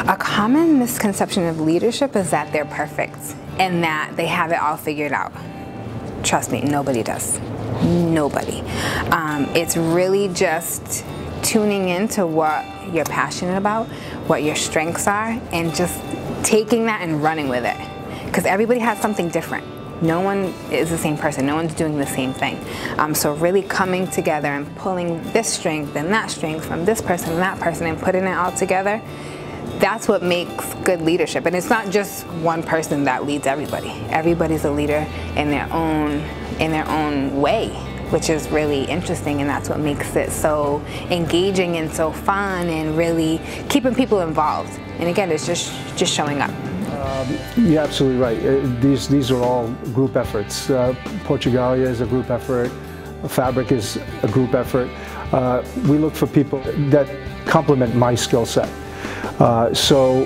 A common misconception of leadership is that they're perfect and that they have it all figured out. Trust me, nobody does. Nobody. It's really just tuning into what you're passionate about, what your strengths are, and just taking that and running with it. Because everybody has something different. No one is the same person. No one's doing the same thing. So really coming together and pulling this strength and that strength from this person and that person and putting it all together, that's what makes good leadership. And it's not just one person that leads everybody. Everybody's a leader in their own way, which is really interesting, and that's what makes it so engaging and so fun and really keeping people involved. And again, it's just showing up. You're absolutely right. These are all group efforts. Portugalia is a group effort. Fabric is a group effort. We look for people that complement my skill set. So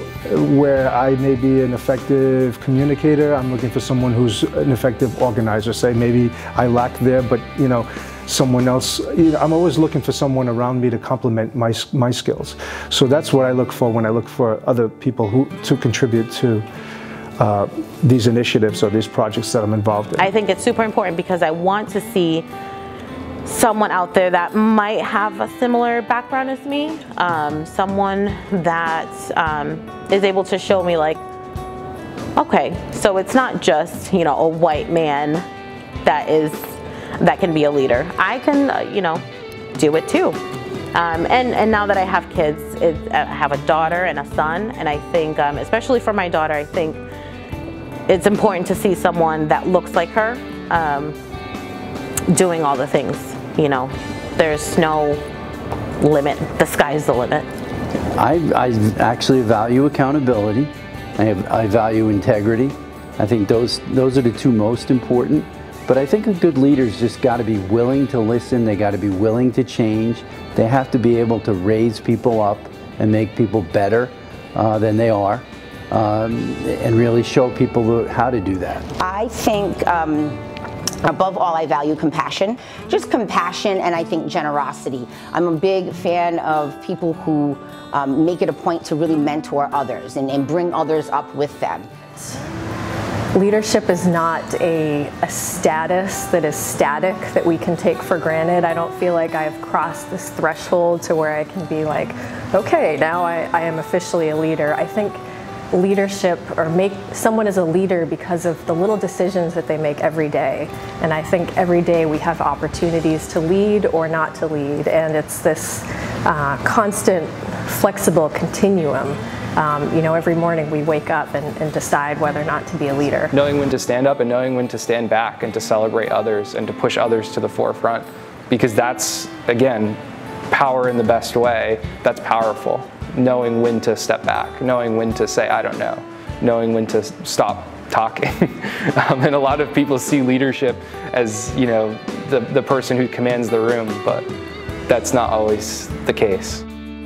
where I may be an effective communicator, I'm looking for someone who's an effective organizer. Say maybe I lack there, but you know, someone else. You know, I'm always looking for someone around me to complement my skills. So that's what I look for when I look for other people to contribute to these initiatives or these projects that I'm involved in. I think it's super important because I want to see someone out there that might have a similar background as me, someone that is able to show me like, okay, so it's not just, you know, a white man that can be a leader. I can, you know, do it too. And now that I have kids, I have a daughter and a son, and I think, especially for my daughter, I think it's important to see someone that looks like her doing all the things. You know, there's no limit. The sky's the limit. I actually value accountability. I value integrity. I think those are the two most important. But I think a good leader's just got to be willing to listen. They got to be willing to change. They have to be able to raise people up and make people better than they are, and really show people how to do that. I think above all, I value compassion. Just compassion, and I think generosity. I'm a big fan of people who make it a point to really mentor others and bring others up with them. Leadership is not a status that is static that we can take for granted. I don't feel like I've crossed this threshold to where I can be like, okay, now I am officially a leader. I think leadership, or someone is a leader because of the little decisions that they make every day. And I think every day we have opportunities to lead or not to lead. And it's this constant, flexible continuum. You know, every morning we wake up and decide whether or not to be a leader. Knowing when to stand up and knowing when to stand back and to celebrate others and to push others to the forefront. Because that's, again, power in the best way. That's powerful. Knowing when to step back, knowing when to say, I don't know, knowing when to stop talking. And a lot of people see leadership as, you know, the person who commands the room, but that's not always the case.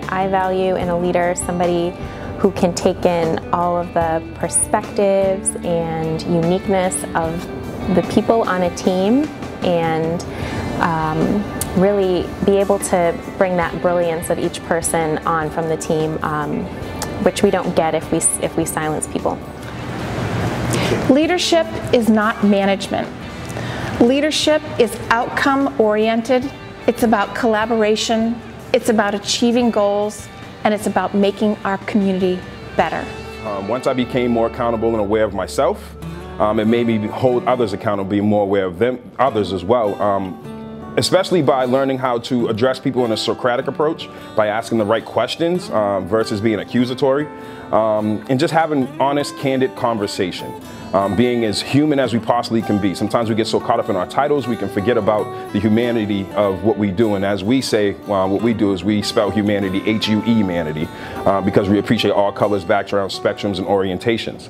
I value in a leader somebody who can take in all of the perspectives and uniqueness of the people on a team and really be able to bring that brilliance of each person on from the team, which we don't get if we silence people. Leadership is not management. Leadership is outcome-oriented. It's about collaboration. It's about achieving goals, and it's about making our community better. Once I became more accountable and aware of myself, it made me hold others accountable, be more aware of others as well. Especially by learning how to address people in a Socratic approach, by asking the right questions versus being accusatory, and just having honest, candid conversation. Being as human as we possibly can be. Sometimes we get so caught up in our titles, we can forget about the humanity of what we do. And as we say, what we do is we spell humanity, H-U-E-manity, because we appreciate all colors, backgrounds, spectrums, and orientations.